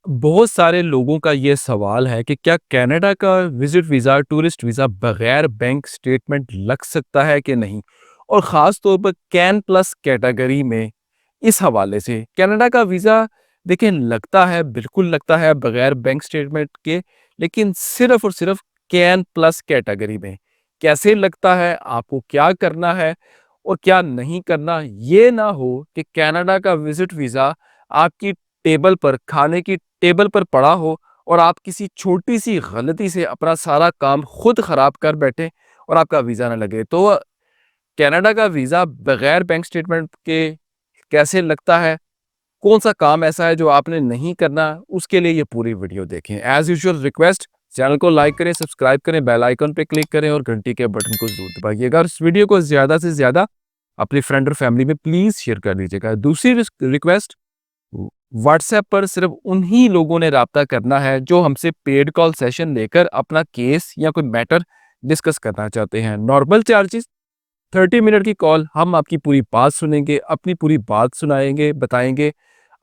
बहुत सारे लोगों का ये सवाल है कि क्या कनाडा का विजिट वीज़ा, टूरिस्ट वीज़ा बगैर बैंक स्टेटमेंट लग सकता है कि नहीं? और ख़ास तौर पर कैन प्लस कैटेगरी में इस हवाले से कनाडा का वीज़ा देखिए लगता है, बिल्कुल लगता है बगैर बैंक स्टेटमेंट के, लेकिन सिर्फ़ और सिर्फ़ कैन प्लस कैटेगरी में। कैसे लगता है, आपको क्या करना है और क्या नहीं करना, ये ना हो कि कनाडा का विजिट वीज़ा आपकी टेबल पर, खाने की टेबल पर पड़ा हो और आप किसी छोटी-सी गलती से अपना सारा काम खुद खराब कर बैठें और आपका वीज़ा ना लगे। तो कनाडा का वीज़ा बगैर बैंक स्टेटमेंट के कैसे लगता है? कौन-सा काम ऐसा है जो आपने नहीं करना? उसके लिए ये पूरी वीडियो देखें। एज़ यूजुअल रिक्वेस्ट, चैनल को लाइक करें, सब्सक्राइब करें, बेल आइकन पे क्लिक करें और घंटी के बटन को ज़रूर दबाइएगा और इस वीडियो को ज़्यादा से ज़्यादा अपनी फ्रेंड और फैमिली में प्लीज़ शेयर कर दीजिएगा। दूसरी रिक्वेस्ट, व्हाट्सएप पर सिर्फ उन्हीं लोगों ने राब्ता करना है जो हमसे पेड कॉल सेशन लेकर अपना केस या कोई मैटर डिस्कस करना चाहते हैं। नॉर्मल चार्जेस 30 मिनट की कॉल, हम आपकी पूरी बात सुनेंगे, अपनी पूरी बात सुनाएंगे, बताएंगे,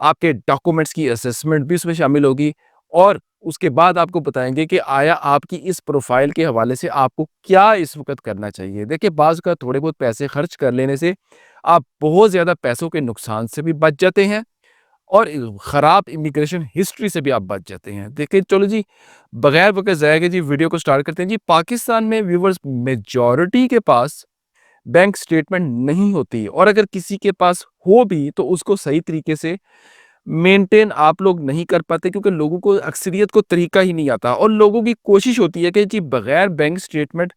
आपके डॉक्यूमेंट्स की असेसमेंट भी उसमें शामिल होगी और उसके बाद आपको बताएंगे कि आया आपकी इस प्रोफाइल के हवाले से आपको क्या इस वक्त करना चाहिए। देखिए, बाज़ का थोड़े बहुत पैसे खर्च कर लेने से आप बहुत ज़्यादा पैसों के नुकसान से भी बच जाते हैं और ख़राब इमिग्रेशन हिस्ट्री से भी आप बच जाते हैं। देखिए, चलो जी, बगैर वक़्त ज़ाया के जी वीडियो को स्टार्ट करते हैं जी। पाकिस्तान में व्यूअर्स मेजॉरिटी के पास बैंक स्टेटमेंट नहीं होती और अगर किसी के पास हो भी तो उसको सही तरीके से मेंटेन आप लोग नहीं कर पाते क्योंकि लोगों को, अक्सरियत को तरीका ही नहीं आता और लोगों की कोशिश होती है कि जी बगैर बैंक स्टेटमेंट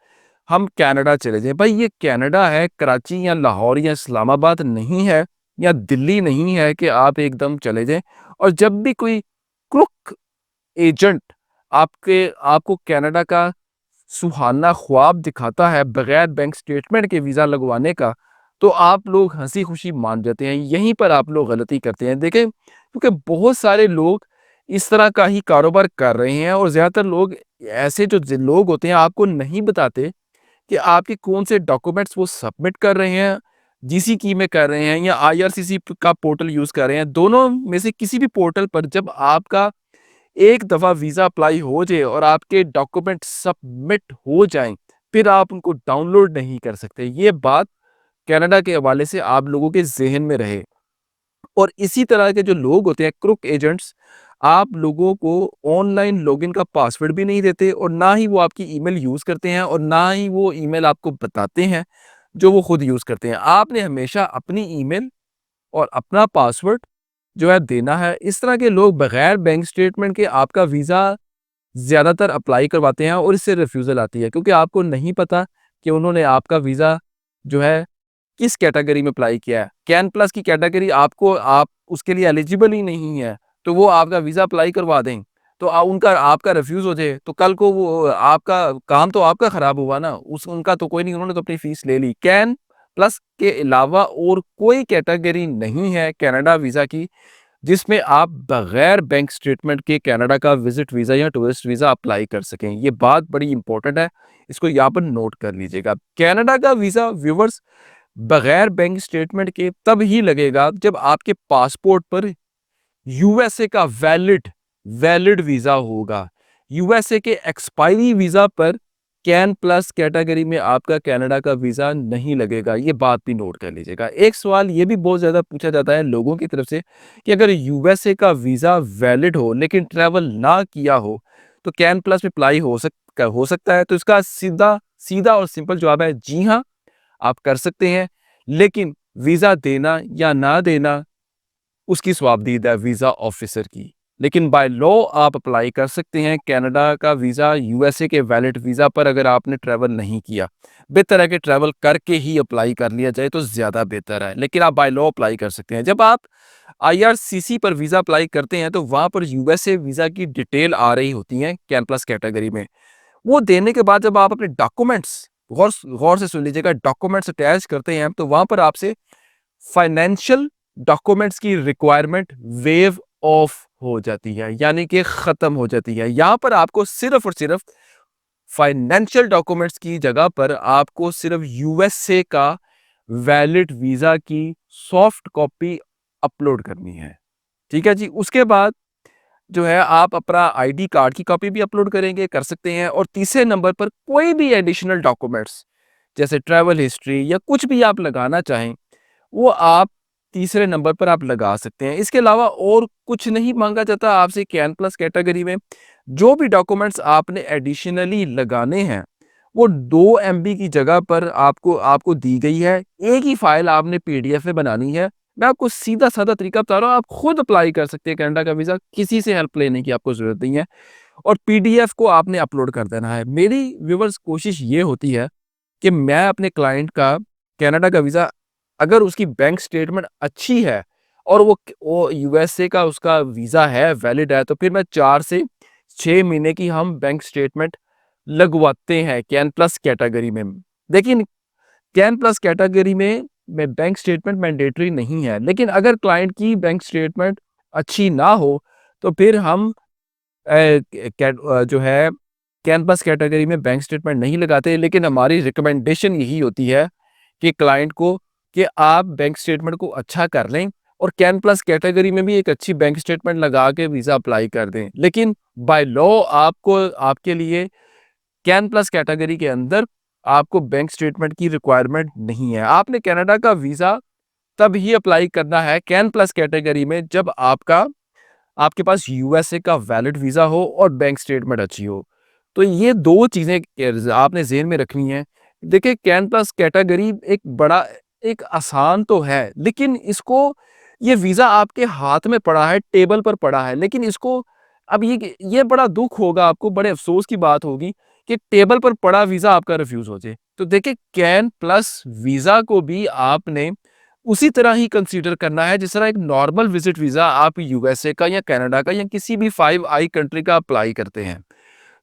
हम कनाडा चले जाएं। भाई, ये कनाडा है, कराची या लाहौर या इस्लामाबाद नहीं है या दिल्ली नहीं है कि आप एकदम चले जाएं। और जब भी कोई क्रुक एजेंट आपको कनाडा का सुहाना ख्वाब दिखाता है बगैर बैंक स्टेटमेंट के वीज़ा लगवाने का, तो आप लोग हंसी खुशी मान जाते हैं। यहीं पर आप लोग गलती करते हैं। देखें, क्योंकि बहुत सारे लोग इस तरह का ही कारोबार कर रहे हैं और ज़्यादातर लोग ऐसे जो लोग होते हैं आपको नहीं बताते कि आपके कौन से डॉक्यूमेंट्स वो सबमिट कर रहे हैं, जीसीकी में कर रहे हैं या आईआरसीसी का पोर्टल यूज़ कर रहे हैं। दोनों में से किसी भी पोर्टल पर जब आपका एक दफ़ा वीज़ा अप्लाई हो जाए और आपके डॉक्यूमेंट सबमिट हो जाएँ, फिर आप उनको डाउनलोड नहीं कर सकते। ये बात कनाडा के हवाले से आप लोगों के ज़हन में रहे। और इसी तरह के जो लोग होते हैं, क्रुक एजेंट्स, आप लोगों को ऑनलाइन लॉगिन का पासवर्ड भी नहीं देते और ना ही वो आपकी ईमेल यूज़ करते हैं और ना ही वो ईमेल आपको बताते हैं, जो वो खुद यूज़ करते हैं। आपने हमेशा अपनी ईमेल और अपना पासवर्ड जो है देना है। इस तरह के लोग बगैर बैंक स्टेटमेंट के आपका वीज़ा ज़्यादातर अप्लाई करवाते हैं और इससे रिफ्यूज़ल आती है क्योंकि आपको नहीं पता कि उन्होंने आपका वीज़ा जो है किस कैटेगरी में अप्लाई किया है। कैन प्लस की कैटेगरी आपको, आप उसके लिए एलिजिबल ही नहीं है, तो वो आपका वीज़ा अप्लाई करवा दें, तो उनका आपका रिफ्यूज़ हो जाए, तो कल को वो आपका काम तो आपका ख़राब हुआ ना, उस उनका तो कोई नहीं, उन्होंने तो अपनी फ़ीस ले ली। कैन प्लस के अलावा और कोई कैटेगरी नहीं है कनाडा वीज़ा की जिसमें आप बगैर बैंक स्टेटमेंट के कनाडा का विजिट वीज़ा या टूरिस्ट वीज़ा अप्लाई कर सकें। ये बात बड़ी इंपॉर्टेंट है, इसको यहाँ पर नोट कर लीजिएगा। कनाडा का वीज़ा व्यूवर्स बगैर बैंक स्टेटमेंट के तब ही लगेगा जब आपके पासपोर्ट पर यूएसए का वैलिड वैलिड वीज़ा होगा। यूएसए के एक्सपायरी वीज़ा पर कैन प्लस कैटेगरी में आपका कनाडा का वीज़ा नहीं लगेगा। ये बात भी नोट कर लीजिएगा। एक सवाल ये भी बहुत ज़्यादा पूछा जाता है लोगों की तरफ से कि अगर यूएसए का वीज़ा वैलिड हो लेकिन ट्रैवल ना किया हो, तो कैन प्लस में अप्लाई हो सकता है? तो इसका सीधा सीधा और सिंपल जवाब है जी हाँ, आप कर सकते हैं। लेकिन वीज़ा देना या ना देना उसकी स्वाबदीद है वीज़ा ऑफिसर की। लेकिन बाय लॉ आप अप्लाई कर सकते हैं कनाडा का वीज़ा यूएसए के वैलिड वीज़ा पर अगर आपने ट्रैवल नहीं किया। बेहतर है कि ट्रैवल करके ही अप्लाई कर लिया जाए तो ज़्यादा बेहतर है, लेकिन आप बाय लॉ अप्लाई कर सकते हैं। जब आप आईआरसीसी पर वीज़ा अप्लाई करते हैं तो वहाँ पर यूएसए वीज़ा की डिटेल आ रही होती है कैन प्लस कैटेगरी में। वो देने के बाद जब आप अपने डॉक्यूमेंट्स गौर गौर से सुन लीजिएगा, डॉक्यूमेंट्स अटैच करते हैं तो वहाँ पर आपसे फाइनेंशियल डॉक्यूमेंट्स की रिक्वायरमेंट वेव ऑफ हो जाती है, यानी कि खत्म हो जाती है। यहाँ पर आपको सिर्फ और सिर्फ फाइनेंशियल डॉक्यूमेंट्स की जगह पर आपको सिर्फ यूएसए का वैलिड वीजा की सॉफ्ट कॉपी अपलोड करनी है। ठीक है जी। उसके बाद जो है आप अपना आईडी कार्ड की कॉपी भी अपलोड करेंगे, कर सकते हैं। और तीसरे नंबर पर कोई भी एडिशनल डॉक्यूमेंट्स जैसे ट्रैवल हिस्ट्री या कुछ भी आप लगाना चाहें, वो आप तीसरे नंबर पर आप लगा सकते हैं। इसके अलावा और कुछ नहीं माँगा जाता आपसे कैन प्लस कैटेगरी में। जो भी डॉक्यूमेंट्स आपने एडिशनली लगाने हैं, वो 2 एमबी की जगह पर आपको आपको दी गई है। एक ही फाइल आपने पीडीएफ में बनानी है। मैं आपको सीधा-साधा तरीका बता रहा हूँ, आप खुद अप्लाई कर सकते हैं कनाडा का वीज़ा, किसी से हेल्प लेने की आपको ज़रूरत नहीं है और पीडीएफ को आपने अपलोड कर देना है। मेरी व्यूअर्स कोशिश ये होती है कि मैं अपने क्लाइंट का कनाडा का वीज़ा, अगर उसकी बैंक स्टेटमेंट अच्छी है और वो यूएसए का उसका वीज़ा है, वैलिड है, तो फिर मैं 4 से 6 महीने की हम बैंक स्टेटमेंट लगवाते हैं कैन प्लस कैटेगरी में। लेकिन कैन प्लस कैटेगरी में बैंक स्टेटमेंट मैंडेटरी नहीं है। लेकिन अगर क्लाइंट की बैंक स्टेटमेंट अच्छी ना हो, तो फिर हम जो है कैन प्लस कैटेगरी में बैंक स्टेटमेंट नहीं लगाते। लेकिन हमारी रिकमेंडेशन यही होती है कि क्लाइंट को कि आप बैंक स्टेटमेंट को अच्छा कर लें और कैन प्लस कैटेगरी में भी एक अच्छी बैंक स्टेटमेंट लगा के वीज़ा अप्लाई कर दें। लेकिन बाय लॉ आपको आपके लिए कैन प्लस कैटेगरी के अंदर आपको बैंक स्टेटमेंट की रिक्वायरमेंट नहीं है। आपने कनाडा का वीज़ा तब ही अप्लाई करना है कैन प्लस कैटेगरी में जब आपके पास यूएसए का वैलिड वीज़ा हो और बैंक स्टेटमेंट अच्छी हो। तो ये 2 चीज़ें आपने ज़हन में रखनी है। देखिए कैन प्लस कैटेगरी एक आसान तो है, लेकिन इसको ये वीज़ा आपके हाथ में पड़ा है, टेबल पर पड़ा है, लेकिन इसको अब ये बड़ा दुःख होगा आपको, बड़े अफ़सोस की बात होगी कि टेबल पर पड़ा वीज़ा आपका रिफ्यूज़ हो जाए। तो देखिए कैन प्लस वीज़ा को भी आपने उसी तरह ही कंसीडर करना है जिस तरह एक नॉर्मल विजिट वीज़ा आप यूएसए का या कनाडा का या किसी भी 5 आई कंट्री का अप्लाई करते हैं।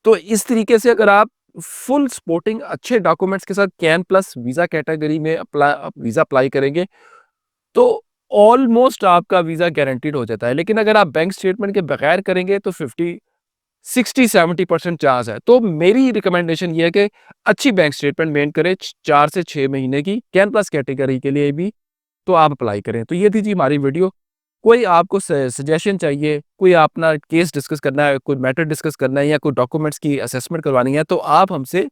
तो इस तरीके से अगर आप फुल सपोर्टिंग अच्छे डॉक्यूमेंट्स के साथ कैन प्लस वीज़ा कैटेगरी में वीज़ा अप्लाई करेंगे, तो ऑलमोस्ट आपका वीज़ा गारंटीड हो जाता है। लेकिन अगर आप बैंक स्टेटमेंट के बगैर करेंगे तो 50 60-70% चांस है। तो मेरी रिकमेंडेशन ये है कि अच्छी बैंक स्टेटमेंट मेंटेन करें 4 से 6 महीने की कैन प्लस कैटेगरी के लिए भी, तो आप अप्लाई करें। तो ये थी जी हमारी वीडियो। कोई आपको सजेशन चाहिए, कोई अपना केस डिस्कस करना है, कोई मैटर डिस्कस करना है या कोई डॉक्यूमेंट्स की असेसमेंट करवानी है, तो आप हमसे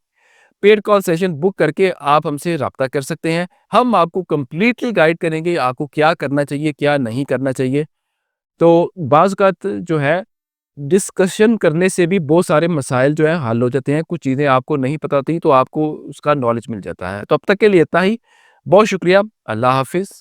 पेड कॉल सेशन बुक करके आप हमसे राब्ता कर सकते हैं। हम आपको कंप्लीटली गाइड करेंगे, आपको क्या करना चाहिए, क्या नहीं करना चाहिए। तो बाज़ औक़ात जो है डिस्कशन करने से भी बहुत सारे मसाइल जो है हल हो जाते हैं। कुछ चीज़ें आपको नहीं पता थी, तो आपको उसका नॉलेज मिल जाता है। तो अब तक के लिए इतना ही। बहुत शुक्रिया। अल्लाह हाफ़िज़।